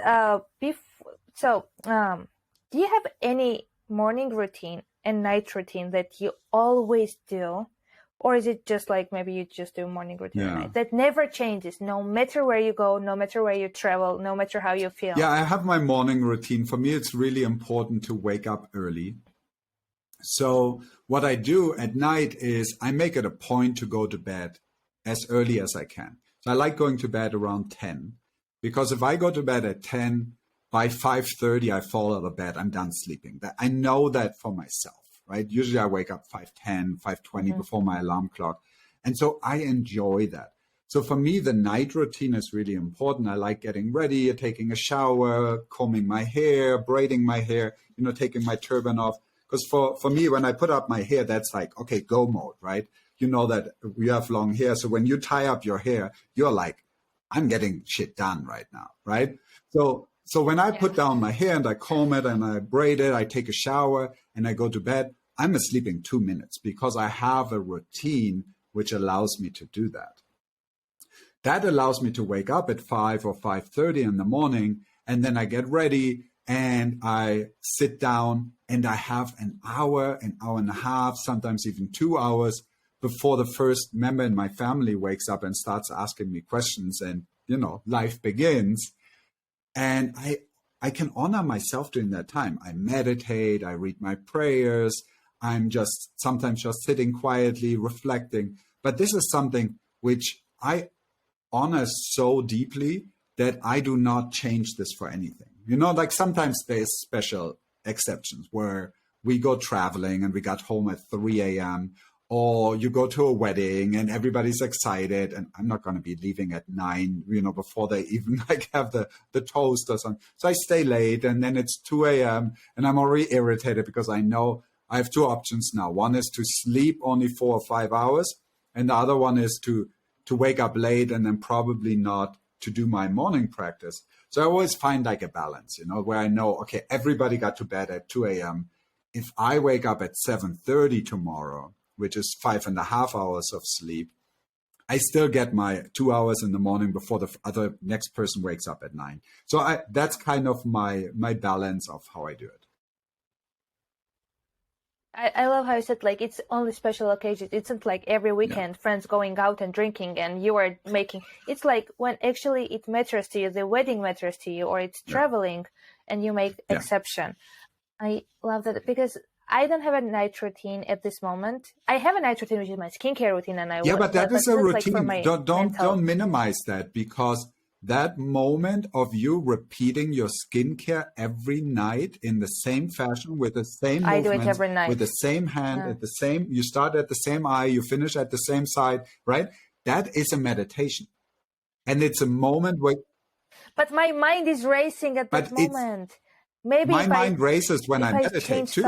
Speaker 2: you have any morning routine and night routine that you always do? Or is it just like, maybe you just do morning routine and night that never changes, no matter where you go, no matter where you travel, no matter how you feel?
Speaker 1: Yeah, I have my morning routine. For me, it's really important to wake up early. So what I do at night is I make it a point to go to bed as early as I can. So I like going to bed around 10, because if I go to bed at 10, by 5:30, I fall out of bed. I'm done sleeping. I know that for myself, right? Usually I wake up 5:10, 5:20 before my alarm clock. And so I enjoy that. So for me, the night routine is really important. I like getting ready, taking a shower, combing my hair, braiding my hair, taking my turban off. Because for me, when I put up my hair, that's like, okay, go mode, right? You know that we have long hair. So when you tie up your hair, you're like, I'm getting shit done right now, right? So when I put down my hair and I comb it and I braid it, I take a shower and I go to bed, I'm asleep in 2 minutes, because I have a routine which allows me to do that. That allows me to wake up at 5 or 5:30 in the morning, and then I get ready and I sit down and I have an hour and a half, sometimes even 2 hours before the first member in my family wakes up and starts asking me questions, and, life begins. And I can honor myself during that time. I meditate, I read my prayers, I'm just sometimes just sitting quietly, reflecting. But this is something which I honor so deeply that I do not change this for anything. Like sometimes there's special exceptions where we go traveling and we got home at 3 a.m. or you go to a wedding and everybody's excited, and I'm not going to be leaving at 9, before they even have the toast or something. So I stay late, and then it's 2 a.m. and I'm already irritated because I know I have two options now. One is to sleep only 4 or 5 hours, and the other one is to wake up late and then probably not to do my morning practice. So I always find like a balance, where I know, okay, everybody got to bed at 2 a.m. If I wake up at 7:30 tomorrow, which is 5.5 hours of sleep, I still get my 2 hours in the morning before the next person wakes up at 9. So that's kind of my balance of how I do it.
Speaker 2: I love how you said, like, it's only special occasions. It's not like every weekend friends going out and drinking and you are making, it's like when actually it matters to you, the wedding matters to you, or it's traveling and you make exception. I love that because I don't have a night routine at this moment. I have a night routine, which is my skincare routine, and
Speaker 1: but that is a routine.
Speaker 2: Like
Speaker 1: don't minimize that, because that moment of you repeating your skincare every night in the same fashion with the same movements,
Speaker 2: I do it every night
Speaker 1: with the same hand at the same. You start at the same eye, you finish at the same side, right? That is a meditation, and it's a moment where.
Speaker 2: But my mind is racing at that moment. Maybe
Speaker 1: my mind races when I meditate too,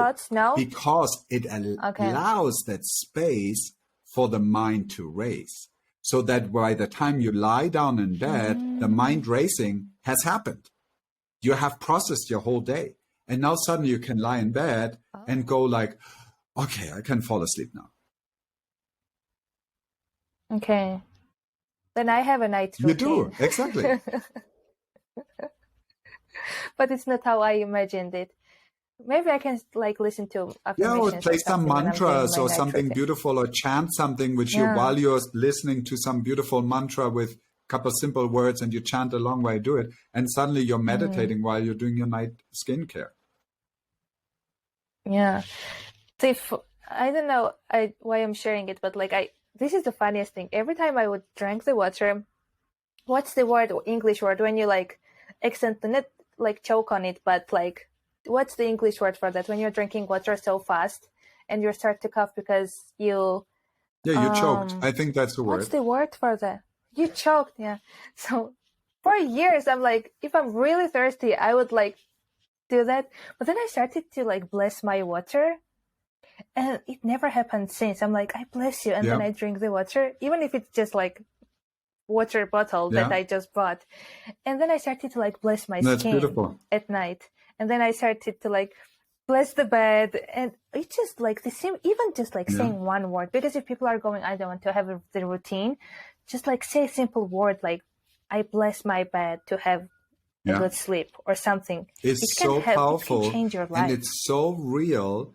Speaker 1: because it allows that space for the mind to race, so that by the time you lie down in bed, the mind racing has happened. You have processed your whole day, and now suddenly you can lie in bed and go like, okay, I can fall asleep now.
Speaker 2: Okay, then I have a night routine.
Speaker 1: You do, exactly.
Speaker 2: But it's not how I imagined it. Maybe I can listen to affirmations.
Speaker 1: Or play some mantras or something beautiful, or chant something which while you're listening to some beautiful mantra with a couple simple words, and you chant along while you do it, and suddenly you're meditating while you're doing your night skincare.
Speaker 2: Yeah. So I don't know why I'm sharing it, but this is the funniest thing. Every time I would drink the water, what's the word, or English word, when you accidentally not choke on it, but what's the English word for that, when you're drinking water so fast and you start to cough because you
Speaker 1: choked. I think that's the word.
Speaker 2: What's the word for that? You choked. So for years I'm if I'm really thirsty, I would do that, but then I started to bless my water, and it never happened since. I'm I bless you, and then I drink the water, even if it's just water bottle that I just bought. And then I started to bless my skin at night. And then I started to bless the bed. And it's just the same, even just saying one word. Because if people are going, I don't want to have the routine, just say a simple word I bless my bed to have a good sleep or something.
Speaker 1: It's so powerful.
Speaker 2: It can change your life.
Speaker 1: And it's so real,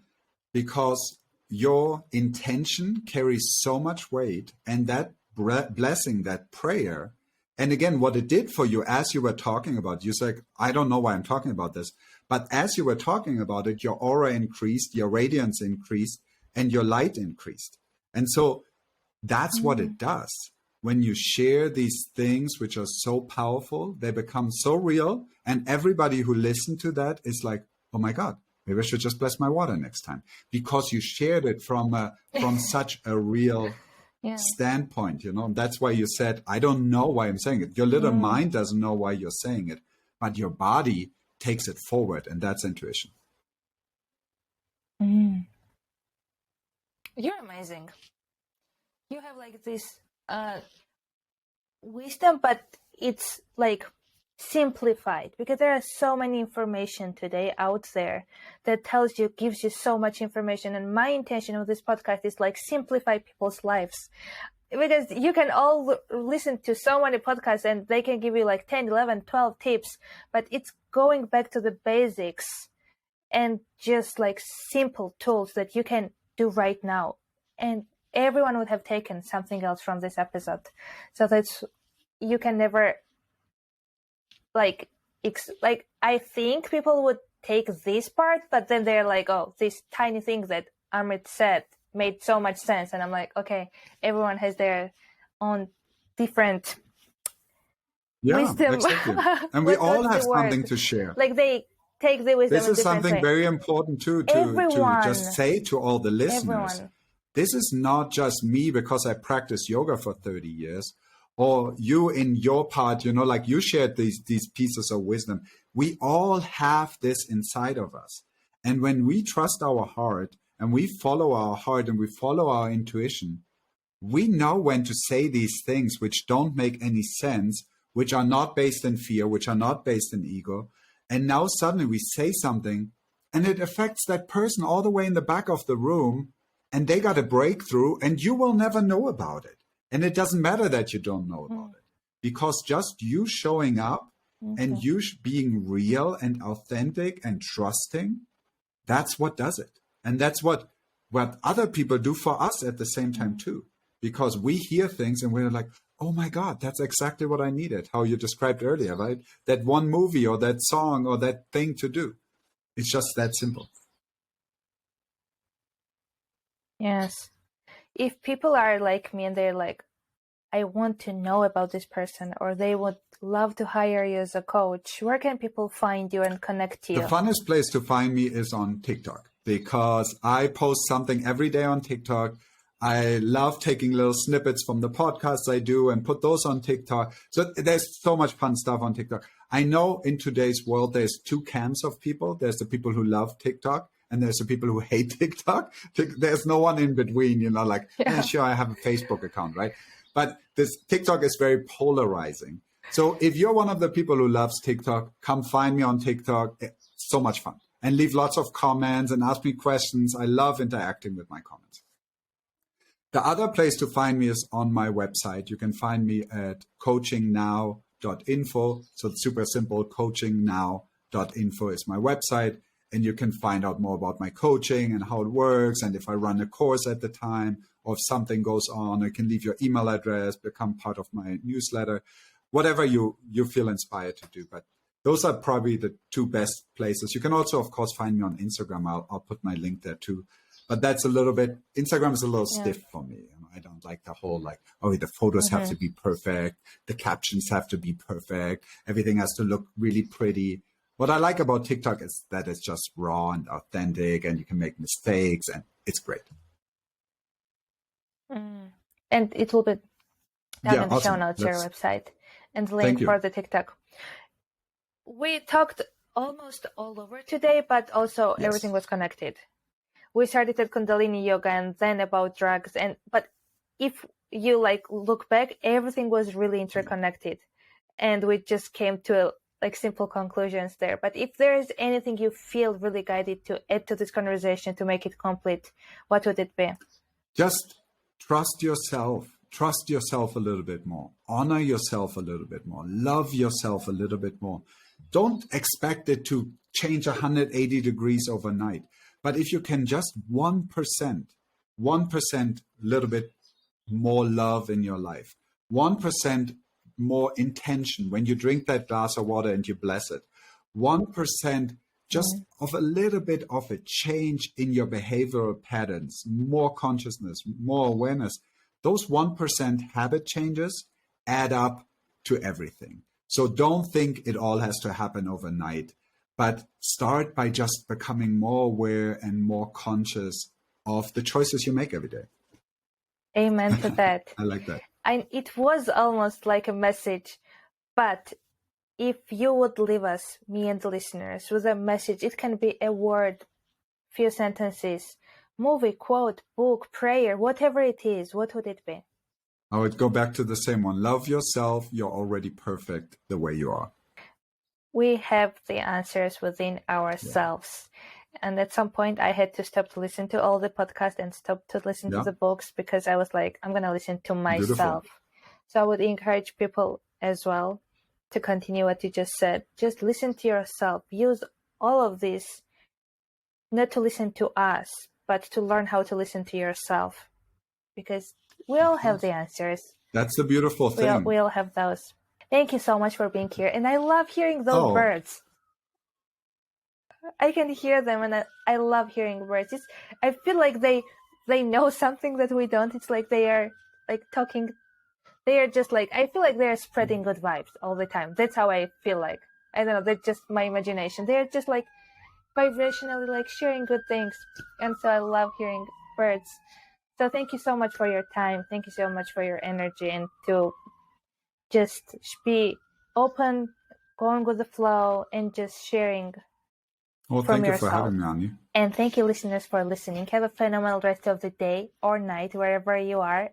Speaker 1: because your intention carries so much weight, and that blessing, that prayer. And again, what it did for you, as you were talking about, you said, I don't know why I'm talking about this, but as you were talking about it, your aura increased, your radiance increased, and your light increased. And so that's what it does. When you share these things which are so powerful, they become so real, and everybody who listened to that is like, oh my God, maybe I should just bless my water next time, because you shared it from such a real standpoint. That's why you said, I don't know why I'm saying it. Your little mind doesn't know why you're saying it, but your body takes it forward, and that's intuition.
Speaker 2: You're amazing. You have this wisdom, but it's simplified, because there are so many information today out there that gives you so much information. And my intention of this podcast is simplify people's lives. because you can all listen to so many podcasts and they can give you like 10, 11, 12 tips, but it's going back to the basics and just like simple tools that you can do right now. And everyone would have taken something else from this episode. So that's, you can never like I think people would take this part, but then they're like, oh, these tiny things that Amrit said made so much sense. And I'm like, okay, everyone has their own different wisdom.
Speaker 1: Exactly. And we all have something to share.
Speaker 2: Like they take the wisdom.
Speaker 1: This is something very important too, to just say to all the listeners.
Speaker 2: Everyone.
Speaker 1: This is not just me because I practiced yoga for 30 years, or you in your part, you know, like you shared these pieces of wisdom. We all have this inside of us. And when we trust our heart and we follow our heart and we follow our intuition, we know when to say these things which don't make any sense, which are not based in fear, which are not based in ego. And now suddenly we say something and it affects that person all the way in the back of the room, and they got a breakthrough and you will never know about it. And it doesn't matter that you don't know about it, because just you showing up and you being real and authentic and trusting, that's what does it. And that's what other people do for us at the same time too, because we hear things and we're like, oh my God, that's exactly what I needed. How you described earlier, right? That one movie or that song or that thing to do. It's just that simple.
Speaker 2: Yes. If people are like me and they're like, I want to know about this person, or they would love to hire you as a coach, where can people find you and connect to you?
Speaker 1: The funnest place to find me is on TikTok, because I post something every day on TikTok. I love taking little snippets from the podcasts I do and put those on TikTok. So there's so much fun stuff on TikTok. I know in today's world, there's two camps of people. There's the people who love TikTok and there's the people who hate TikTok. There's no one in between, you know, like, yeah, sure, I have a Facebook account, right? But this TikTok is very polarizing. So if you're one of the people who loves TikTok, come find me on TikTok. It's so much fun. And leave lots of comments and ask me questions. I love interacting with my comments. The other place to find me is on my website. You can find me at coachingnow.info. So it's super simple. Coachingnow.info is my website. And you can find out more about my coaching and how it works. And if I run a course at the time, or if something goes on, you can leave your email address, become part of my newsletter, whatever you feel inspired to do. But those are probably the two best places. You can also, of course, find me on Instagram. I'll put my link there too. But that's a little bit, Instagram is a little stiff for me. You know, I don't like the whole like, oh, the photos have to be perfect. The captions have to be perfect. Everything has to look really pretty. What I like about TikTok is that it's just raw and authentic and you can make mistakes and it's great.
Speaker 2: And it will be down in the show notes, your website and the link for the TikTok. We talked almost all over today, but also everything was connected. We started at Kundalini yoga and then about drugs. But if you like look back, everything was really interconnected. And we just came to like simple conclusions there. But if there is anything you feel really guided to add to this conversation to make it complete, what would it be?
Speaker 1: Just trust yourself. Trust yourself a little bit more. Honor yourself a little bit more. Love yourself a little bit more. Don't expect it to change 180 degrees overnight. But if you can just 1%, 1% little bit more love in your life, 1% more intention when you drink that glass of water and you bless it, 1% just of a little bit of a change in your behavioral patterns, more consciousness, more awareness, those 1% habit changes add up to everything. So don't think it all has to happen overnight, but start by just becoming more aware and more conscious of the choices you make every day.
Speaker 2: Amen to that.
Speaker 1: I like that.
Speaker 2: It was almost like a message, but if you would leave us, me and the listeners, with a message, it can be a word, few sentences, movie, quote, book, prayer, whatever it is, what would it be?
Speaker 1: I would go back to the same one. Love yourself. You're already perfect the way you are.
Speaker 2: We have the answers within ourselves. And at some point I had to stop to listen to all the podcasts and stop to listen to the books, because I was like, I'm going to listen to myself. Beautiful. So I would encourage people as well to continue what you just said. Just listen to yourself. Use all of this, not to listen to us, but to learn how to listen to yourself, because we all have the answers.
Speaker 1: That's the beautiful thing.
Speaker 2: We all have those. Thank you so much for being here. And I love hearing those birds. I can hear them, and I love hearing birds. I feel like they know something that we don't. It's like they are like talking. They are just like, I feel like they are spreading good vibes all the time. That's how I feel like. I don't know, that's just my imagination. They are just like vibrationally like sharing good things. And so I love hearing birds. So thank you so much for your time. Thank you so much for your energy, and to just be open, going with the flow, and just sharing.
Speaker 1: Well, thank you for having me, Ani.
Speaker 2: And thank you, listeners, for listening. Have a phenomenal rest of the day or night, wherever you are.